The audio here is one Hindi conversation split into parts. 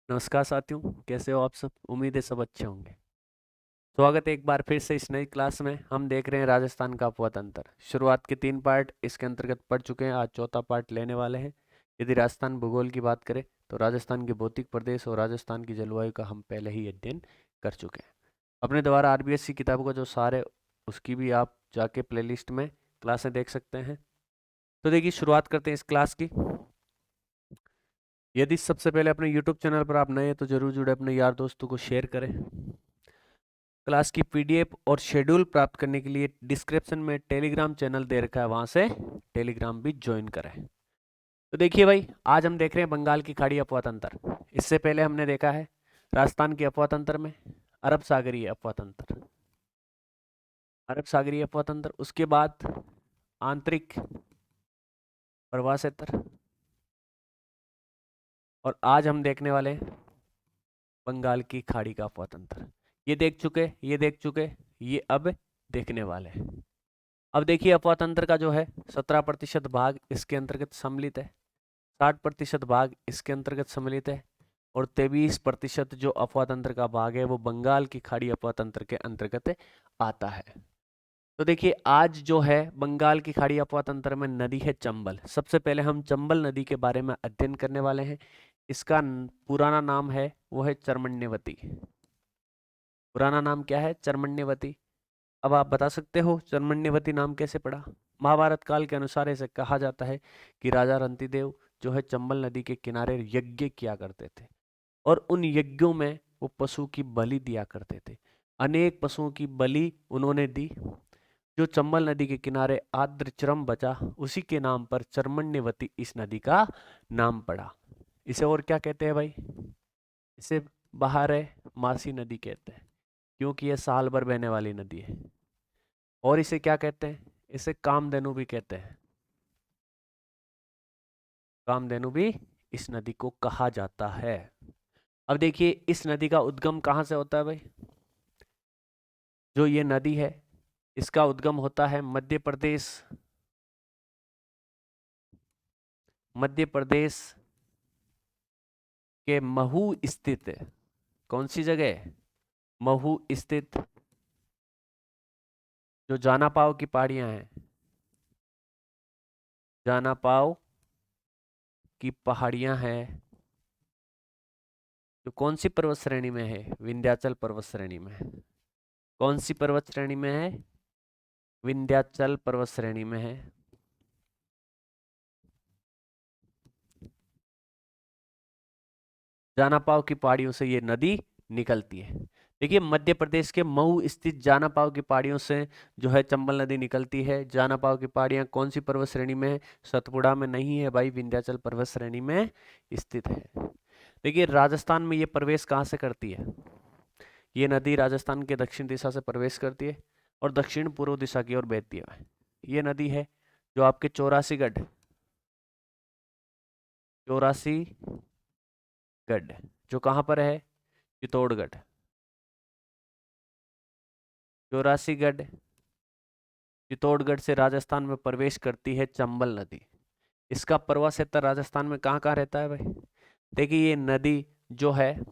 नमस्कार साथियों, कैसे हो आप सब। उम्मीद है सब अच्छे होंगे। स्वागत है एक बार फिर से इस नई क्लास में। हम देख रहे हैं राजस्थान का अपतंत्र। शुरुआत के 3 पार्ट इसके अंतर्गत पढ़ चुके हैं, आज चौथा पार्ट लेने वाले हैं। यदि राजस्थान भूगोल की बात करें तो राजस्थान के भौतिक प्रदेश और राजस्थान की जलवायु का हम पहले ही अध्ययन कर चुके हैं। अपने द्वारा आरबीएससी किताबों का जो सार है उसकी भी आप जाके प्लेलिस्ट में क्लासें देख सकते हैं। तो देखिए, शुरुआत करते हैं इस क्लास की। यदि सबसे पहले अपने YouTube चैनल पर आप नए हैं तो जरूर जुड़े, अपने यार दोस्तों को शेयर करें। क्लास की पीडीएफ और शेड्यूल प्राप्त करने के लिए डिस्क्रिप्शन में टेलीग्राम चैनल दे रखा है, वहां से टेलीग्राम भी ज्वाइन करें। तो देखिए भाई, आज हम देख रहे हैं बंगाल की खाड़ी अपवातंत्र। इससे पहले हमने देखा है राजस्थान के अपवातंत्र में अरब सागरीय अपवातंत्र, अरब सागरीय अपवातंत्र, उसके बाद आंतरिक प्रवाह क्षेत्र, और आज हम देखने वाले हैं बंगाल की खाड़ी का अपवातंत्र। ये देख चुके, ये देख चुके, ये अब देखने वाले हैं। अब देखिए, अपवातंत्र का जो है 17% भाग इसके अंतर्गत सम्मिलित है, 60% भाग इसके अंतर्गत सम्मिलित है, और 23% जो अपवातंत्र का भाग है वो बंगाल की खाड़ी अपवातंत्र के अंतर्गत आता है। तो देखिए, आज जो है बंगाल की खाड़ी अपवातंत्र में नदी है चंबल। सबसे पहले हम चंबल नदी के बारे में अध्ययन करने वाले हैं। इसका पुराना नाम है वो है चर्मण्यवती। पुराना नाम क्या है? चर्मण्यवती। अब आप बता सकते हो चर्मण्यवती नाम कैसे पड़ा? महाभारत काल के अनुसार इसे कहा जाता है कि राजा रंतिदेव जो है चंबल नदी के किनारे यज्ञ किया करते थे, और उन यज्ञों में वो पशु की बलि दिया करते थे। अनेक पशुओं की बलि उन्होंने दी। जो चंबल नदी के किनारे आर्द्रचरम बचा, उसी के नाम पर चर्मण्यवती इस नदी का नाम पड़ा। इसे और क्या कहते हैं भाई? इसे बहारे मासी नदी कहते हैं, क्योंकि यह साल भर बहने वाली नदी है। और इसे क्या कहते हैं? इसे कामधेनु भी कहते हैं। कामधेनु भी इस नदी को कहा जाता है। अब देखिए, इस नदी का उद्गम कहाँ से होता है भाई? जो ये नदी है इसका उद्गम होता है मध्य प्रदेश, मध्य प्रदेश के महू स्थित, कौन सी जगह? महू स्थित जो जाना पाव की पहाड़ियां हैं, जाना पाव की पहाड़ियां हैं, जो कौन सी पर्वत श्रेणी में है? विंध्याचल पर्वत श्रेणी में है। कौन सी पर्वत श्रेणी में है? विंध्याचल पर्वत श्रेणी में है। जानापाव की पहाड़ियों से ये नदी निकलती है। देखिए, मध्य प्रदेश के मऊ स्थित जानापाव की पहाड़ियों से जो है चंबल नदी निकलती है। जानापाव की पहाड़ियां कौन सी पर्वत श्रेणी में है? सतपुड़ा में नहीं है भाई, विंध्याचल पर्वत श्रेणी में स्थित है। देखिए, राजस्थान में ये प्रवेश कहाँ से करती है? ये नदी राजस्थान के दक्षिण दिशा से प्रवेश करती है और दक्षिण पूर्व दिशा की ओर बहती है। ये नदी है जो आपके चौरासीगढ़, चौरासीगढ़ जो कहाँ पर है? चित्तौड़गढ़। चौरासीगढ़ चित्तौड़गढ़ से राजस्थान में प्रवेश करती है चंबल नदी। इसका प्रवाह क्षेत्र राजस्थान में कहाँ कहाँ रहता है भाई? देखिए, ये नदी जो है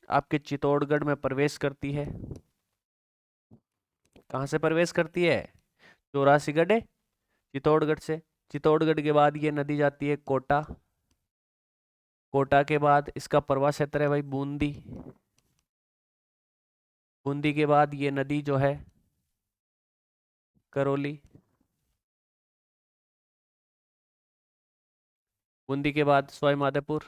आपके चित्तौड़गढ़ में प्रवेश करती है। कहाँ से प्रवेश करती है? चौरासीगढ़ चित्तौड़गढ़ से। चित्तौड़गढ़ के बाद ये नदी जाती है कोटा। कोटा के बाद इसका प्रवाह क्षेत्र है भाई बूंदी। बूंदी के बाद ये नदी जो है करौली। बूंदी के बाद सवाई माधोपुर।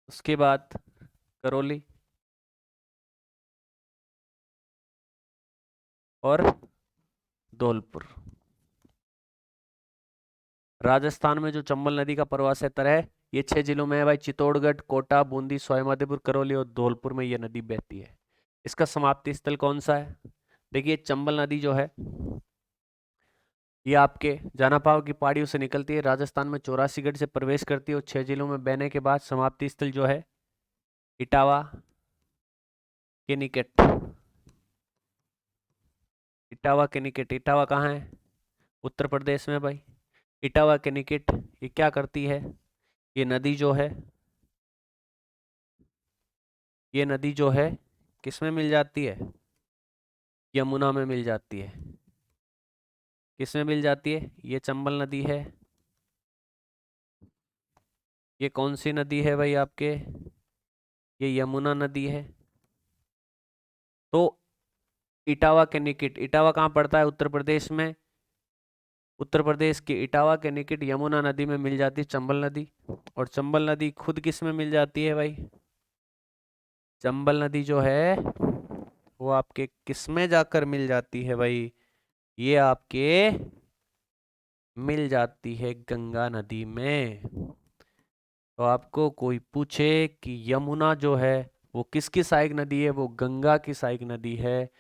उसके बाद करौली और धौलपुर। राजस्थान में जो चंबल नदी का प्रवाह क्षेत्र है ये 6 जिलों में है भाई। चित्तौड़गढ़, कोटा, बूंदी, सवाई माधोपुर, करौली और धौलपुर में ये नदी बहती है। इसका समाप्ति स्थल कौन सा है? देखिए, चंबल नदी जो है ये आपके जानापाव की पहाड़ियों से निकलती है, राजस्थान में चौरासीगढ़ से प्रवेश करती है और 6 जिलों में बहने के बाद समाप्ति स्थल जो है इटावा के निकट। इटावा के निकट। इटावा कहाँ है? उत्तर प्रदेश में भाई। इटावा के निकट ये क्या करती है, ये नदी जो है, ये नदी जो है किस में मिल जाती है, यमुना में मिल जाती है। किस में मिल जाती है, ये चंबल नदी है। ये कौन सी नदी है भाई आपके, ये यमुना नदी है। तो इटावा के निकट, इटावा कहाँ पड़ता है, उत्तर प्रदेश में। उत्तर प्रदेश के इटावा के निकट यमुना नदी में मिल जाती है चंबल नदी। और चंबल नदी खुद किस में मिल जाती है भाई, चंबल नदी जो है वो आपके किस में जाकर मिल जाती है भाई, ये आपके मिल जाती है गंगा नदी में। तो आपको कोई पूछे कि यमुना जो है वो किसकी सहायक नदी है, वो गंगा की सहायक नदी है।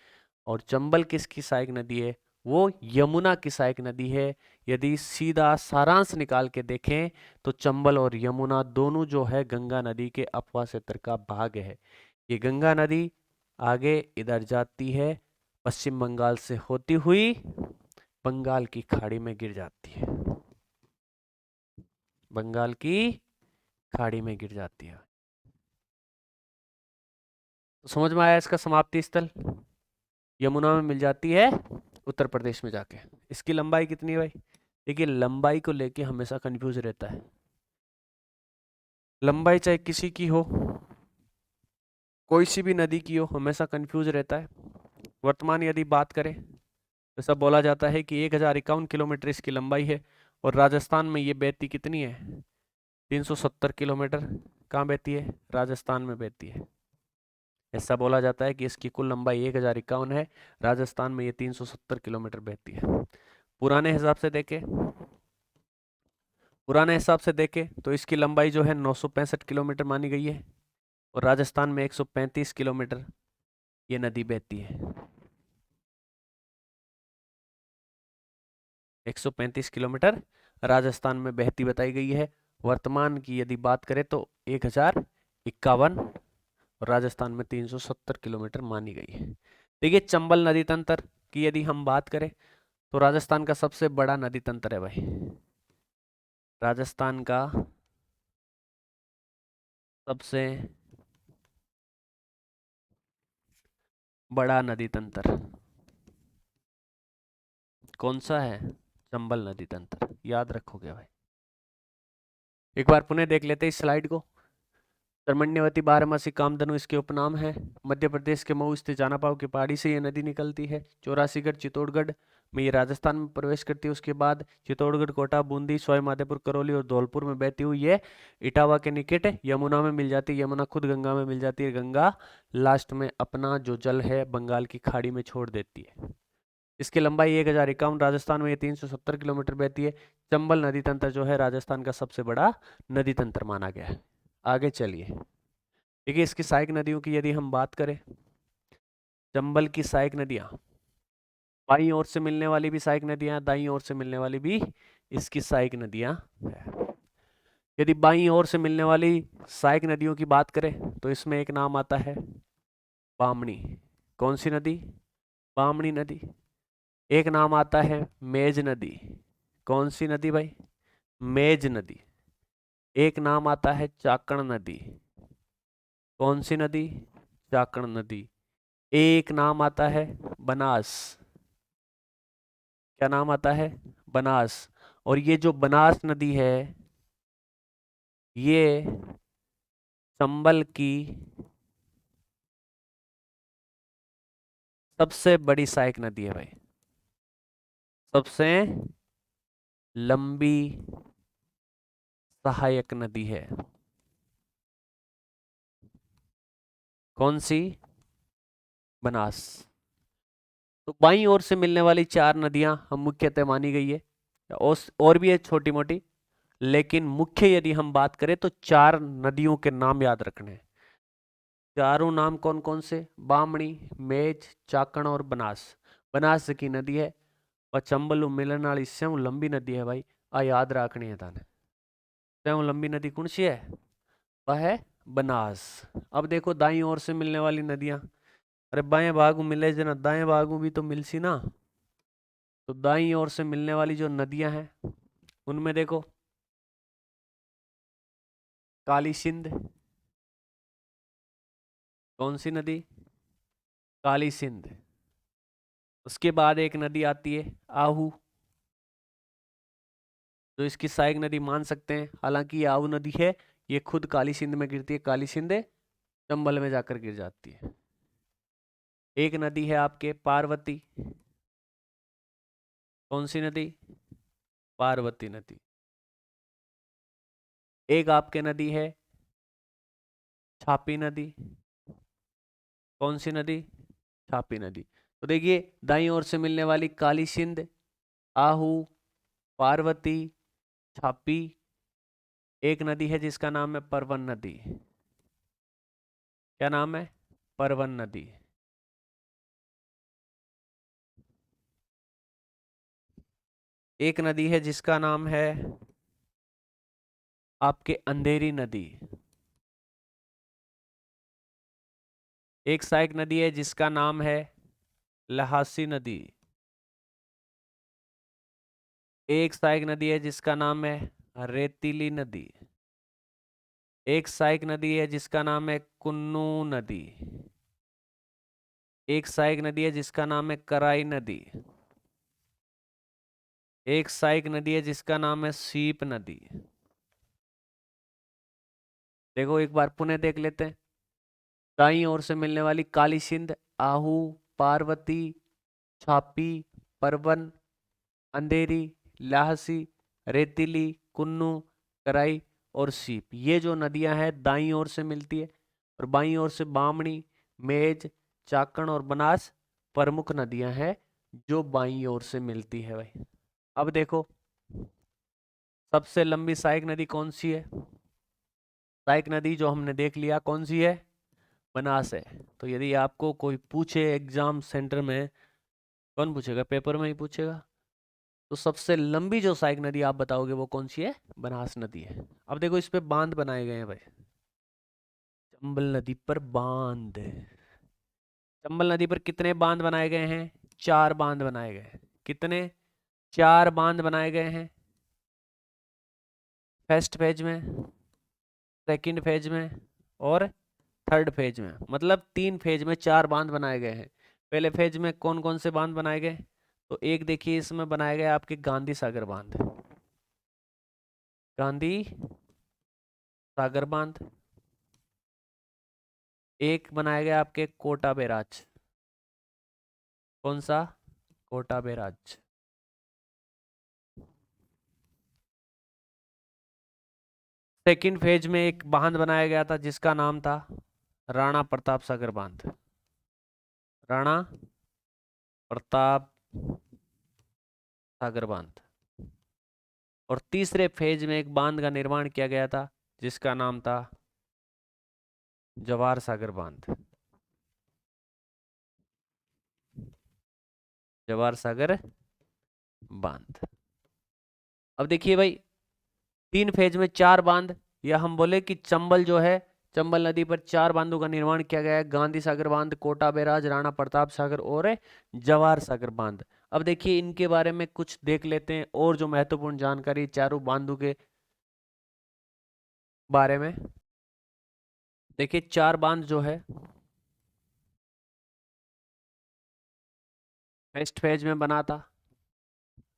और चंबल किसकी सहायक नदी है, वो यमुना की सहायक नदी है। यदि सीधा सारांश निकाल के देखें तो चंबल और यमुना दोनों जो है गंगा नदी के अपवा क्षेत्र का भाग है। ये गंगा नदी आगे इधर जाती है, पश्चिम बंगाल से होती हुई बंगाल की खाड़ी में गिर जाती है, बंगाल की खाड़ी में गिर जाती है। तो समझ में आया इसका समाप्ति स्थल, यमुना में मिल जाती है उत्तर प्रदेश में जाके। इसकी लंबाई कितनी है भाई, देखिए लंबाई को लेके हमेशा कंफ्यूज रहता है। लंबाई चाहे किसी की हो, कोई सी भी नदी की हो, हमेशा कंफ्यूज रहता है। वर्तमान यदि बात करें तो सब बोला जाता है कि 1051 किलोमीटर इसकी लंबाई है। और राजस्थान में ये बहती कितनी है, 370 किलोमीटर। कहाँ बहती है, राजस्थान में बहती है। ऐसा बोला जाता है कि इसकी कुल लंबाई 1051 है, राजस्थान में ये 370 किलोमीटर बहती है। पुराने हिसाब से देखें, पुराने हिसाब से देखें तो इसकी लंबाई जो है 965 किलोमीटर मानी गई है। और राजस्थान में 135 किलोमीटर ये नदी बहती है। 135 किलोमीटर राजस्थान में बहती बताई गई है। वर्तमान की यदि बात करें तो 1051 और राजस्थान में 370 किलोमीटर मानी गई है। देखिए चंबल नदी तंत्र की यदि हम बात करें तो राजस्थान का सबसे बड़ा नदी तंत्र है भाई, राजस्थान का सबसे बड़ा नदी तंत्र कौन सा है, चंबल नदी तंत्र, याद रखोगे भाई। एक बार पुनः देख लेते हैं इस स्लाइड को। कर्मण्यवती, बारहमासी, कामधनु इसके उपनाम है। मध्य प्रदेश के मऊ स्थित जानापाव की पहाड़ी से ये नदी निकलती है। चौरासीगढ़ चित्तौड़गढ़ में ये राजस्थान में प्रवेश करती है। उसके बाद चित्तौड़गढ़, कोटा, बूंदी, सवाई माधोपुर, करौली और धौलपुर में बहती हुई ये इटावा के निकट यमुना में मिल जाती है। यमुना खुद गंगा में मिल जाती है। गंगा लास्ट में अपना जो जल है बंगाल की खाड़ी में छोड़ देती है। इसकी लंबाई 1051, राजस्थान में ये 370 किलोमीटर बहती है। चंबल नदी तंत्र जो है राजस्थान का सबसे बड़ा नदी तंत्र माना गया है। आगे चलिए, देखिए इसकी सहायक नदियों की यदि हम बात करें, चंबल की सहायक नदियां, बाईं ओर से मिलने वाली भी सहायक नदियां, दाईं ओर से मिलने वाली भी इसकी सहायक नदियां है। यदि बाईं ओर से मिलने वाली सहायक नदियों की बात करें तो इसमें एक नाम आता है बामणी। कौन सी नदी, बामणी नदी। एक नाम आता है मेज नदी। कौन सी नदी भाई, मेज नदी। एक नाम आता है चाकण नदी। कौन सी नदी, चाकण नदी। एक नाम आता है बनास। क्या नाम आता है, बनास। और ये जो बनास नदी है ये चंबल की सबसे बड़ी सहायक नदी है भाई, सबसे लंबी सहायक नदी है। कौन सी, बनास। तो बाईं ओर से मिलने वाली चार नदियां हम मुख्यतः मानी गई है, और भी है छोटी मोटी, लेकिन मुख्य यदि हम बात करें तो चार नदियों के नाम याद रखने हैं। चारों नाम कौन कौन से, बामणी, मेज, चाकण और बनास। बनास की नदी है और चंबल मिलन वाली स्यम लंबी नदी है भाई, आ याद रखनी है थाने। स्यम लंबी नदी कौन सी है, वह है बनास। अब देखो दाईं ओर से मिलने वाली नदियां, अरे बाएं भागू मिले जना, दाएं भागू भी तो मिलसी ना। तो दाईं ओर से मिलने वाली जो नदियां हैं उनमें देखो काली सिंध, कौन सी नदी? काली सिंध। उसके बाद एक नदी आती है आहू, जो इसकी सहायक नदी मान सकते हैं, हालांकि ये आहू नदी है, ये खुद काली सिंध में गिरती है, काली सिंध चंबल में जाकर गिर जाती है। एक नदी है आपके पार्वती, कौन सी नदी? पार्वती नदी। एक आपके नदी है छापी नदी, कौन सी नदी? छापी नदी। तो देखिए दाईं ओर से मिलने वाली काली सिंध, आहू, पार्वती, छापी, एक नदी है जिसका नाम है परवन नदी। क्या नाम है? परवन नदी। एक नदी है जिसका नाम है आपके अंधेरी नदी। एक सहायक नदी है जिसका नाम है लहासी नदी। एक सहायक नदी है जिसका नाम है रेतीली नदी। एक सहायक नदी है जिसका नाम है कुन्नू नदी। एक सहायक नदी है जिसका नाम है कराई नदी। एक सहायक नदी है जिसका नाम है सीप नदी। देखो एक बार पुनः देख लेते हैं। दाईं ओर से मिलने वाली काली सिंध, आहू, पार्वती, छापी, परवन, अंधेरी, लाहसी, रेतीली, कुन्नू, कराई और सीप, ये जो नदियां हैं दाईं ओर से मिलती है, और बाईं ओर से बामणी, मेज, चाकण और बनास प्रमुख नदियां हैं जो बाईं ओर से मिलती है भाई। अब देखो सबसे लंबी सहायक नदी कौन सी है? सहायक नदी जो हमने देख लिया कौन सी है, बनास है। तो यदि आपको कोई पूछे एग्जाम सेंटर में, कौन पूछेगा? पेपर में ही पूछेगा। तो सबसे लंबी जो सहायक नदी आप बताओगे वो कौन सी है? बनास नदी है। अब देखो इस पे बांध बनाए गए हैं भाई, चंबल नदी पर बांध। चंबल नदी पर कितने बांध बनाए गए हैं? 4 बांध बनाए गए हैं। कितने? 4 बांध बनाए गए हैं। फर्स्ट फेज में, सेकंड फेज में और थर्ड फेज में, मतलब 3 फेज में 4 बांध बनाए गए हैं। पहले फेज में कौन कौन से बांध बनाए गए? तो एक देखिए इसमें बनाया गया आपके गांधी सागर बांध, गांधी सागर बांध। एक बनाया गया आपके कोटा बैराज, कौन सा? कोटा बैराज। सेकंड फेज में एक बांध बनाया गया था जिसका नाम था राणा प्रताप सागर बांध, राणा प्रताप सागर बांध। और तीसरे फेज में एक बांध का निर्माण किया गया था जिसका नाम था जवाहर सागर बांध, जवाहर सागर बांध। अब देखिए भाई 3 फेज में 4 बांध, या हम बोले कि चंबल जो है, चंबल नदी पर 4 बांधों का निर्माण किया गया है, गांधी सागर बांध, कोटा बैराज, राणा प्रताप सागर और जवाहर सागर बांध। अब देखिए इनके बारे में कुछ देख लेते हैं और जो महत्वपूर्ण जानकारी चारों बांधों के बारे में। देखिए 4 बांध जो है फर्स्ट फेज में बना था,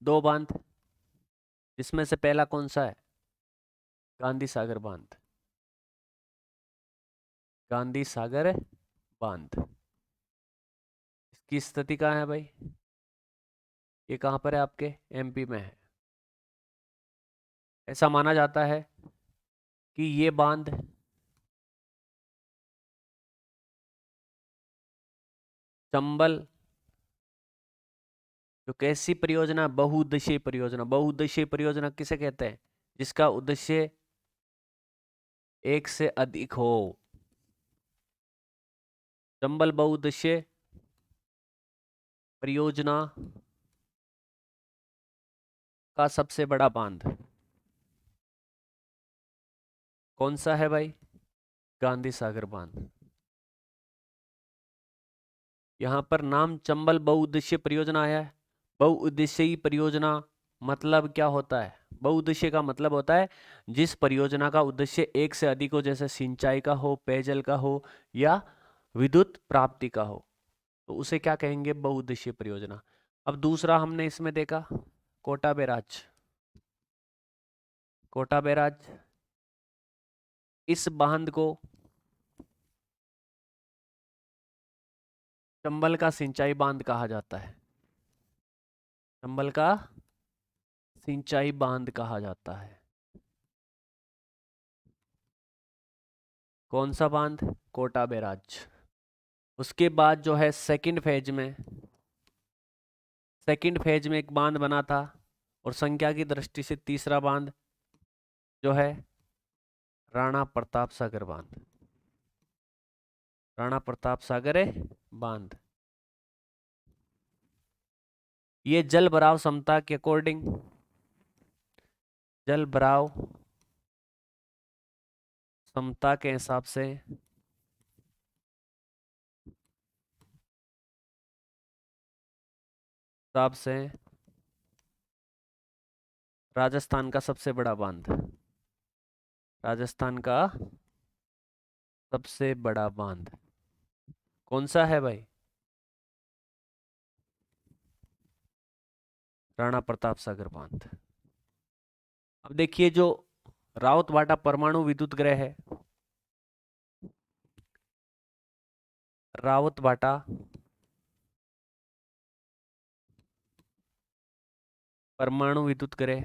2 बांध, जिसमें से पहला कौन सा है? गांधी सागर बांध, गांधी सागर बांध। इसकी स्थिति कहाँ है भाई? ये कहाँ पर है? आपके एमपी में है। ऐसा माना जाता है कि ये बांध चंबल जो कैसी परियोजना, बहुउद्देशीय परियोजना, बहुउद्देशीय परियोजना किसे कहते हैं? जिसका उद्देश्य एक से अधिक हो। चंबल बहुउद्देशीय परियोजना का सबसे बड़ा बांध कौन सा है भाई? गांधी सागर बांध। यहां पर नाम चंबल बहुउद्देशीय परियोजना आया है। बहुउद्देशीय परियोजना मतलब क्या होता है? बहुउद्देशीय का मतलब होता है जिस परियोजना का उद्देश्य एक से अधिक हो, जैसे सिंचाई का हो, पेयजल का हो या विद्युत प्राप्ति का हो, तो उसे क्या कहेंगे? बहुउद्देशीय परियोजना। अब दूसरा हमने इसमें देखा कोटा बैराज। कोटा बैराज, इस बांध को चंबल का सिंचाई बांध कहा जाता है। चंबल का सिंचाई बांध कहा जाता है। कौन सा बांध? कोटा बैराज। उसके बाद जो है सेकंड फेज में एक बांध बना था, और संख्या की दृष्टि से तीसरा बांध जो है राणा प्रताप सागर बांध। राणा प्रताप सागर बांध। ये जल भराव क्षमता के अकॉर्डिंग, जल भराव क्षमता के हिसाब से राजस्थान का सबसे बड़ा बांध। राजस्थान का सबसे बड़ा बांध कौन सा है भाई? राणा प्रताप सागर बांध। अब देखिए जो राउतवाटा परमाणु विद्युत गृह है, रावतबाटा परमाणु विद्युत गृह,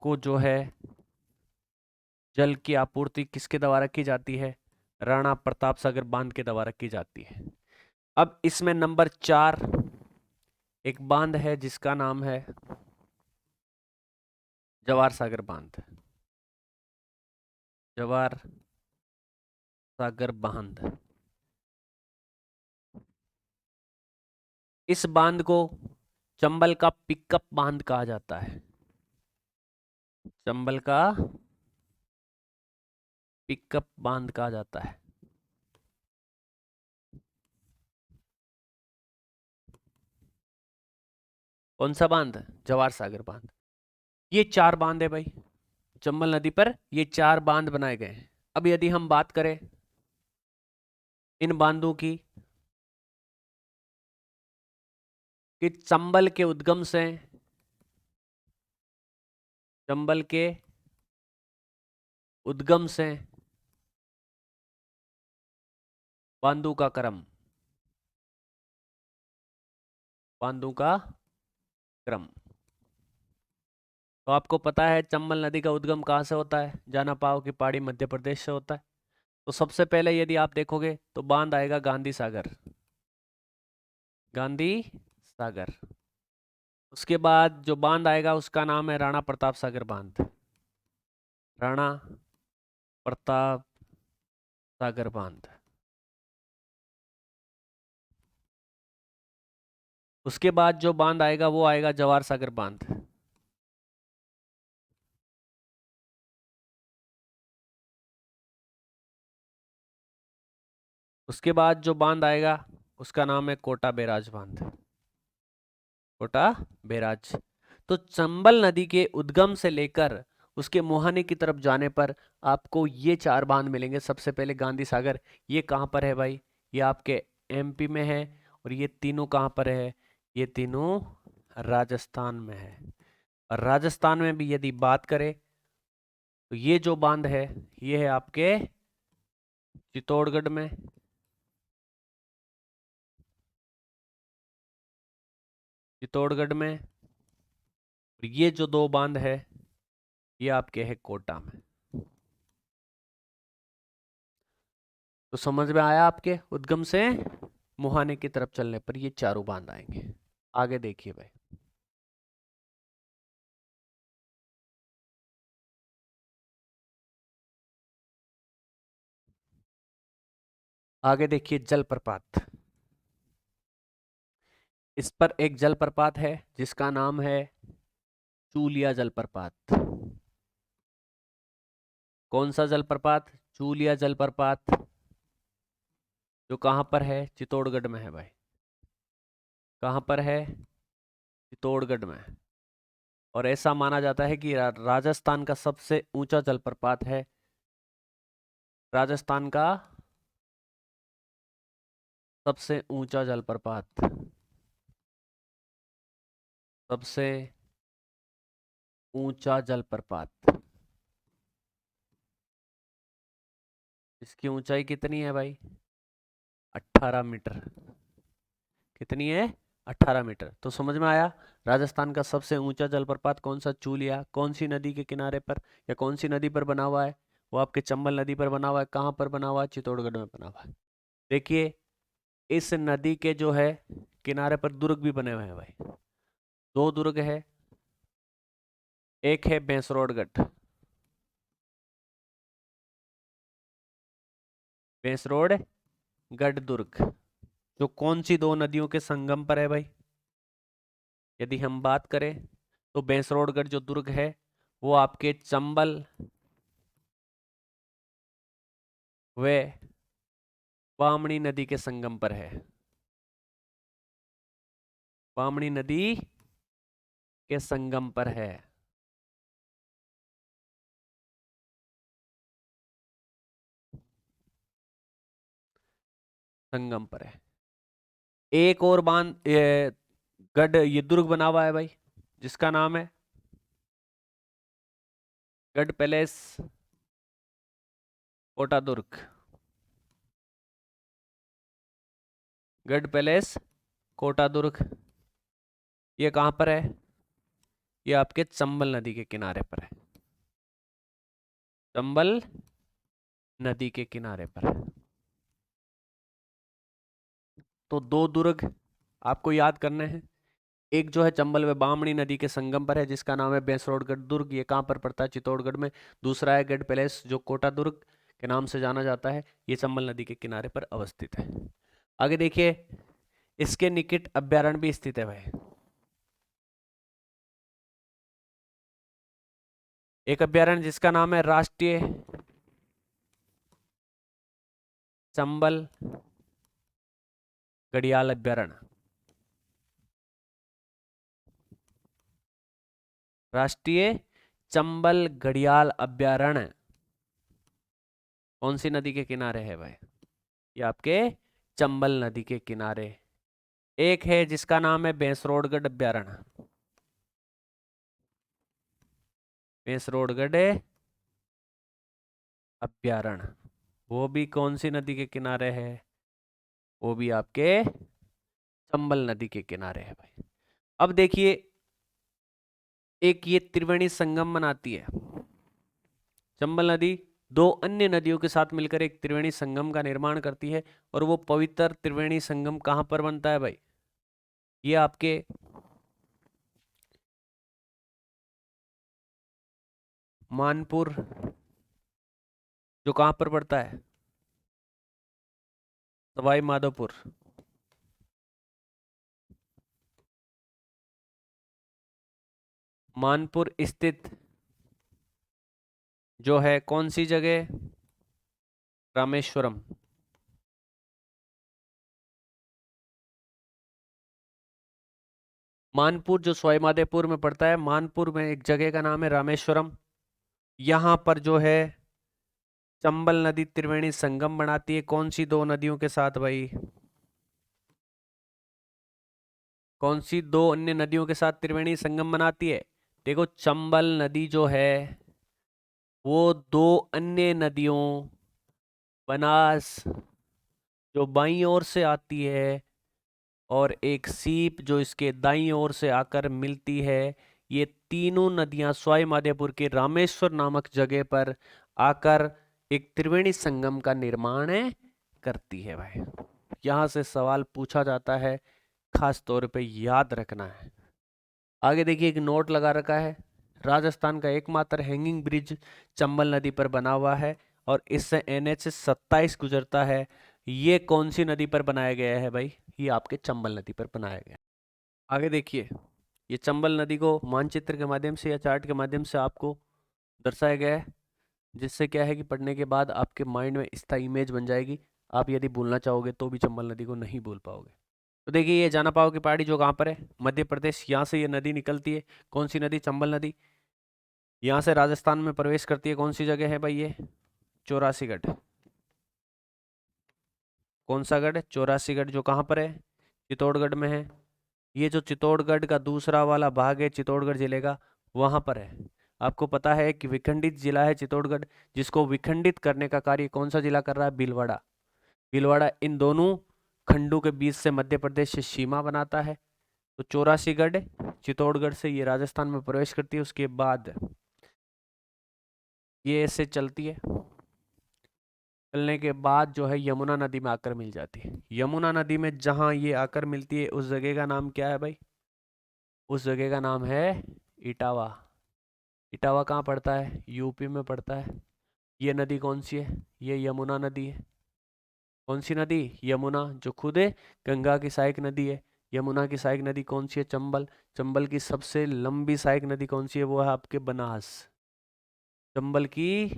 को जो है जल की आपूर्ति किसके द्वारा की जाती है? राणा प्रताप सागर बांध के द्वारा की जाती है। अब इसमें नंबर 4 एक बांध है जिसका नाम है जवाहर सागर बांध। जवाहर सागर बांध। इस बांध को चंबल का पिकअप बांध कहा जाता है। चंबल का पिकअप बांध कहा जाता है। कौन सा बांध? जवाहर सागर बांध। ये 4 बांध है भाई, चंबल नदी पर ये 4 बांध बनाए गए हैं। अब यदि हम बात करें इन बांधों की, कि चंबल के उद्गम से, चंबल के उद्गम से बांधों का क्रम, बांधों का क्रम। तो आपको पता है चंबल नदी का उद्गम कहाँ से होता है? जाना पाओ की पहाड़ी मध्य प्रदेश से होता है। तो सबसे पहले यदि आप देखोगे तो बांध आएगा गांधी सागर। गांधी सागर। उसके बाद जो बांध आएगा उसका नाम है राणा प्रताप सागर बांध। राणा प्रताप सागर बांध। उसके बाद जो बांध आएगा वो आएगा जवाहर सागर बांध। उसके बाद जो बांध आएगा उसका नाम है कोटा बैराज बांध। कोटा बैराज। तो चंबल नदी के उद्गम से लेकर उसके मुहाने की तरफ जाने पर आपको ये 4 बांध मिलेंगे। सबसे पहले गांधी सागर, ये कहाँ पर है भाई? ये आपके एमपी में है। और ये तीनों कहाँ पर है? ये तीनों राजस्थान में है। और राजस्थान में भी यदि बात करें तो ये जो बांध है ये है आपके चित्तौड़गढ़ में। चित्तौड़गढ़ में। और ये जो 2 बांध है ये आपके है कोटा में। तो समझ में आया आपके? उद्गम से मुहाने की तरफ चलने पर ये चारों बांध आएंगे। आगे देखिए भाई। आगे देखिए जलप्रपात। इस पर एक जलप्रपात है जिसका नाम है चूलिया जलप्रपात। कौन सा जलप्रपात? चूलिया जलप्रपात, जो कहाँ पर है? चित्तौड़गढ़ में है भाई। कहाँ पर है? चित्तौड़गढ़ में। और ऐसा माना जाता है कि राजस्थान का सबसे ऊंचा जलप्रपात है। राजस्थान का सबसे ऊंचा जलप्रपात, सबसे ऊंचा जलप्रपात, इसकी ऊंचाई कितनी है भाई? 18 मीटर। कितनी है? 18 मीटर। तो समझ में आया राजस्थान का सबसे ऊंचा जलप्रपात कौन सा? चूलिया। कौन सी नदी के किनारे पर या कौन सी नदी पर बना हुआ है? वो आपके चंबल नदी पर बना हुआ है। कहाँ पर बना हुआ है? चित्तौड़गढ़ में बना हुआ है। देखिए इस नदी के जो है किनारे पर दुर्ग भी बने हुए हैं भाई। दो दुर्ग है, एक है बेंसरोडगढ़, बेंसरोडगढ़ दुर्ग, जो कौन सी दो नदियों के संगम पर है भाई? यदि हम बात करें तो बेंसरोडगढ़ जो दुर्ग है वो आपके चंबल व बामणी नदी के संगम पर है। बामणी नदी के संगम पर है। संगम पर है। एक और गढ़ ये दुर्ग बना हुआ है भाई, जिसका नाम है गढ़ पैलेस कोटा दुर्ग। गढ़ पैलेस कोटा दुर्ग, ये कहां पर है? ये आपके चंबल नदी के किनारे पर है। चंबल नदी के किनारे पर है। तो दो दुर्ग आपको याद करने हैं। एक जो है चंबल व बामणी नदी के संगम पर है, जिसका नाम है बेंसरोडगढ़ दुर्ग, ये कहाँ पर पड़ता है? चित्तौड़गढ़ में। दूसरा है गढ़ पैलेस, जो कोटा दुर्ग के नाम से जाना जाता है, ये चंबल नदी के किनारे पर अवस्थित है। आगे देखिए, इसके निकट अभ्यारण्य भी स्थित है भाई। एक अभ्यारण्य जिसका नाम है राष्ट्रीय चंबल घड़ियाल अभ्यारण्य। राष्ट्रीय चंबल घड़ियाल अभ्यारण्य कौन सी नदी के किनारे है भाई? ये आपके चंबल नदी के किनारे। एक है जिसका नाम है बेंसरोडगढ़ अभ्यारण्य। बेंसरोडगढ़ अभ्यारण्य, वो भी कौन सी नदी के किनारे है? वो भी आपके चंबल नदी के किनारे है भाई। अब देखिए, एक ये त्रिवेणी संगम बनाती है चंबल नदी, दो अन्य नदियों के साथ मिलकर एक त्रिवेणी संगम का निर्माण करती है। और वो पवित्र त्रिवेणी संगम कहां पर बनता है भाई? ये आपके मानपुर, जो कहां पर पड़ता है? सवाई माधोपुर। मानपुर स्थित जो है कौन सी जगह? रामेश्वरम। मानपुर जो सवाई माधोपुर में पड़ता है, मानपुर में एक जगह का नाम है रामेश्वरम। यहां पर जो है चंबल नदी त्रिवेणी संगम बनाती है। कौन सी दो नदियों के साथ भाई? कौन सी दो अन्य नदियों के साथ त्रिवेणी संगम बनाती है? देखो, चंबल नदी जो है वो दो अन्य नदियों, बनास जो बाईं ओर से आती है और एक सीप जो इसके दाईं ओर से आकर मिलती है, ये तीनों नदियां सवाई माधोपुर के रामेश्वर नामक जगह पर आकर एक त्रिवेणी संगम का निर्माण करती है भाई। यहां से सवाल पूछा जाता है, खास तौर पे याद रखना है। आगे देखिए, एक नोट लगा रखा है, राजस्थान का एकमात्र हैंगिंग ब्रिज चंबल नदी पर बना हुआ है और इससे NH 27 गुजरता है। ये कौन सी नदी पर बनाया गया है भाई? ये आपके चंबल नदी पर बनाया गया है। आगे देखिए, ये चंबल नदी को मानचित्र के माध्यम से या चार्ट के माध्यम से आपको दर्शाया गया है। जिससे क्या है कि पढ़ने के बाद आपके माइंड में इसका इमेज बन जाएगी। आप यदि बोलना चाहोगे तो भी चंबल नदी को नहीं बोल पाओगे। तो देखिए ये जाना पाओ की पहाड़ी जो कहाँ पर है, मध्य प्रदेश। यहाँ से ये नदी निकलती है, कौन सी नदी, चंबल नदी। यहाँ से राजस्थान में प्रवेश करती है, कौन सी जगह है भाई ये, चौरासीगढ़। कौन सा गढ़, चौरासीगढ़, जो कहाँ पर है, चित्तौड़गढ़ में है। ये जो चित्तौड़गढ़ का दूसरा वाला भाग है चित्तौड़गढ़ जिले का, वहां पर है। आपको पता है कि विखंडित जिला है चित्तौड़गढ़, जिसको विखंडित करने का कार्य कौन सा जिला कर रहा है, भीलवाड़ा। भीलवाड़ा इन दोनों खंडों के बीच से मध्य प्रदेश से सीमा बनाता है। तो चौरासीगढ़ चित्तौड़गढ़ से ये राजस्थान में प्रवेश करती है, उसके बाद ये ऐसे चलती है, चलने के बाद जो है यमुना नदी में आकर मिल जाती है। यमुना नदी में जहां ये आकर मिलती है उस जगह का नाम क्या है भाई, उस जगह का नाम है इटावा। इटावा कहाँ पड़ता है, यूपी में पड़ता है। ये नदी कौन सी है, ये यमुना नदी है। कौन सी नदी, यमुना, जो खुद है गंगा की सहायक नदी है। यमुना की सहायक नदी कौन सी है, चंबल। चंबल की सबसे लंबी सहायक नदी कौन सी है, वो है आपके बनास। चंबल की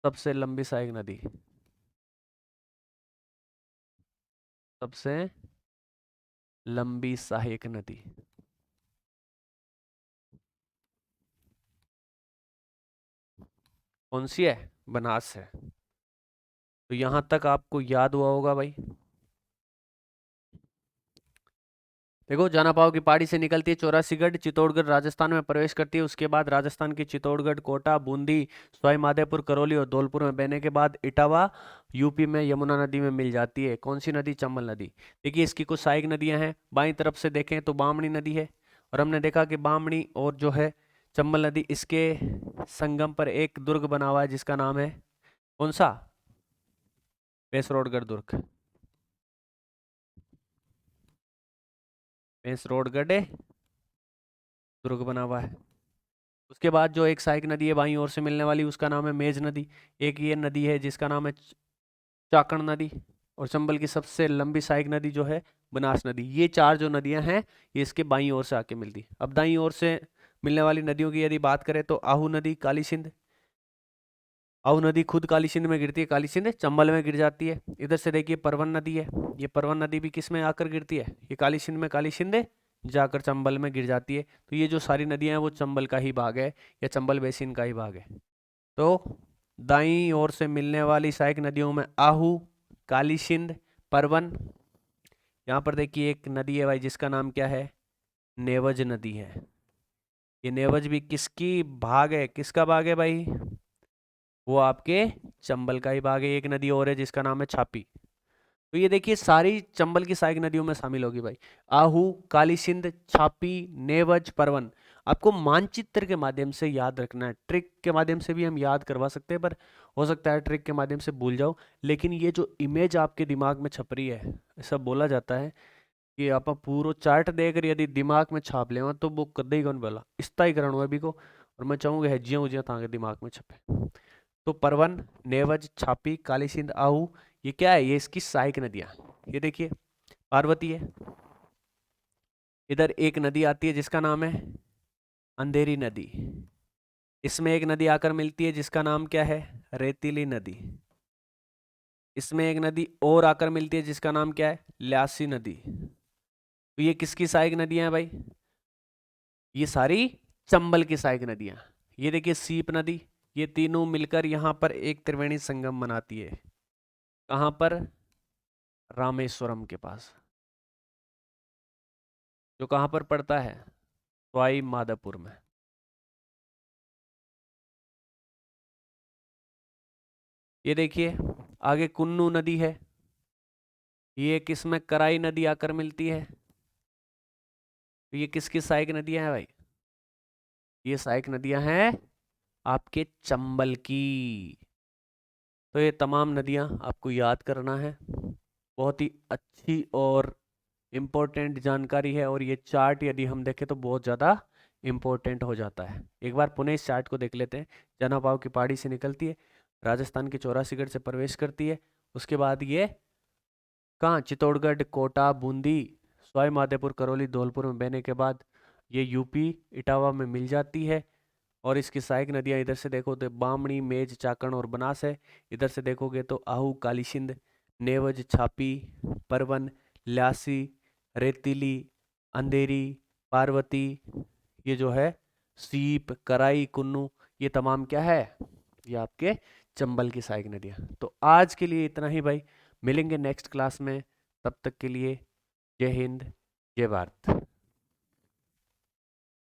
सबसे लंबी सहायक नदी, सबसे लंबी सहायक नदी कौन सी है, बनास है। तो यहां तक आपको याद हुआ होगा भाई। देखो जाना पाओ की पहाड़ी से निकलती है, चौरासीगढ़ चित्तौड़गढ़ राजस्थान में प्रवेश करती है। उसके बाद राजस्थान की चित्तौड़गढ़, कोटा, बूंदी, सवाई माधोपुर, करौली और धौलपुर में बहने के बाद इटावा यूपी में यमुना नदी में मिल जाती है। कौन सी नदी, चंबल नदी। देखिए इसकी कुछ सहायक नदियां हैं, बाईं तरफ से देखें तो बामणी नदी है, और हमने देखा कि बामणी और जो है चंबल नदी, इसके संगम पर एक दुर्ग बना हुआ है जिसका नाम है कौन सा, पेसरोडगढ़ दुर्ग। पेसरोडगढ़ दुर्ग बना हुआ है। उसके बाद जो एक सहायक नदी है बाईं ओर से मिलने वाली, उसका नाम है मेज नदी। एक ये नदी है जिसका नाम है चाकण नदी। और चंबल की सबसे लंबी सहायक नदी जो है बनास नदी। ये चार जो नदियां हैं ये इसके बाईं ओर से आके मिलती। अब दाईं ओर से मिलने वाली नदियों की यदि बात करें तो आहू नदी, काली सिंध। आहू नदी खुद काली सिंध में गिरती है, काली सिंध चंबल में गिर जाती है। इधर से देखिए परवन नदी है, ये परवन नदी भी किस में आकर गिरती है, ये काली सिंध में, काली सिंध जाकर चंबल में गिर जाती है। तो ये जो सारी नदियां हैं वो चंबल का ही भाग है, या चंबल बेसिन का ही भाग है। तो दाईं ओर से मिलने वाली सहायक नदियों में आहू, काली सिंध, परवन। यहाँ पर देखिए एक नदी है भाई जिसका नाम क्या है, नेवज नदी है। ये नेवज भी किसकी भाग है, किसका भाग है भाई, वो आपके चंबल का ही भाग है। एक नदी और है जिसका नाम है छापी। तो ये देखिए सारी चंबल की सहायक नदियों में शामिल होगी भाई। आहू, काली सिंध, छापी, नेवज, परवन। आपको मानचित्र के माध्यम से याद रखना है, ट्रिक के माध्यम से भी हम याद करवा सकते हैं, पर हो सकता है ट्रिक के माध्यम से भूल जाओ। लेकिन ये जो इमेज आपके दिमाग में छप रही है, ऐसा बोला जाता है कि आप पूरा चार्ट देकर यदि दिमाग में छाप ले तो वो कदे ही कौन बोला इस्ता ही करण हुआ भी को। और मैं चाहूंगा हज्जियां उज्जियां ताके दिमाग में छपे। तो परवन, नेवज, छापी, काली सिंध, आहू, ये क्या है, ये इसकी सहायक नदियां। ये देखिए पार्वती है, इधर एक नदी आती है जिसका नाम है अंधेरी नदी। इसमें एक नदी आकर मिलती है जिसका नाम क्या है, रेतीली नदी। इसमें एक नदी और आकर मिलती है जिसका नाम क्या है, ल्यासी नदी। तो ये किसकी सहायक नदियां हैं भाई, ये सारी चंबल की सहायक नदियां। ये देखिए सीप नदी, ये तीनों मिलकर यहाँ पर एक त्रिवेणी संगम बनाती है। कहाँ पर, रामेश्वरम के पास, जो कहाँ पर पड़ता है, सवाई माधोपुर में। ये देखिए आगे कुन्नू नदी है, ये किसमें, कराई नदी आकर मिलती है। तो ये किसकी सहायक नदियां हैं भाई, ये सहायक नदियां हैं आपके चंबल की। तो ये तमाम नदियां आपको याद करना है, बहुत ही अच्छी और इम्पोर्टेंट जानकारी है। और ये चार्ट यदि हम देखें तो बहुत ज़्यादा इम्पोर्टेंट हो जाता है। एक बार पुनः इस चार्ट को देख लेते हैं। जनापाव की पहाड़ी से निकलती है, राजस्थान के चौरासीगढ़ से प्रवेश करती है। उसके बाद ये कहाँ, चित्तौड़गढ़, कोटा, बूंदी, सवाई माधोपुर, करौली, धौलपुर में बहने के बाद ये यूपी इटावा में मिल जाती है। और इसकी सहायक नदियाँ इधर से देखो तो बामणी, मेज, चाकण और बनास है। इधर से देखोगे तो आहू, कालीसिंध, नेवज, छापी, परवन, ल्यासी, रेतीली, अंधेरी, पार्वती, ये जो है सीप, कराई, कुन्नू, ये तमाम क्या है, ये आपके चंबल की सहायक नदियाँ। तो आज के लिए इतना ही भाई, मिलेंगे नेक्स्ट क्लास में, तब तक के लिए जय हिंद, जय भारत।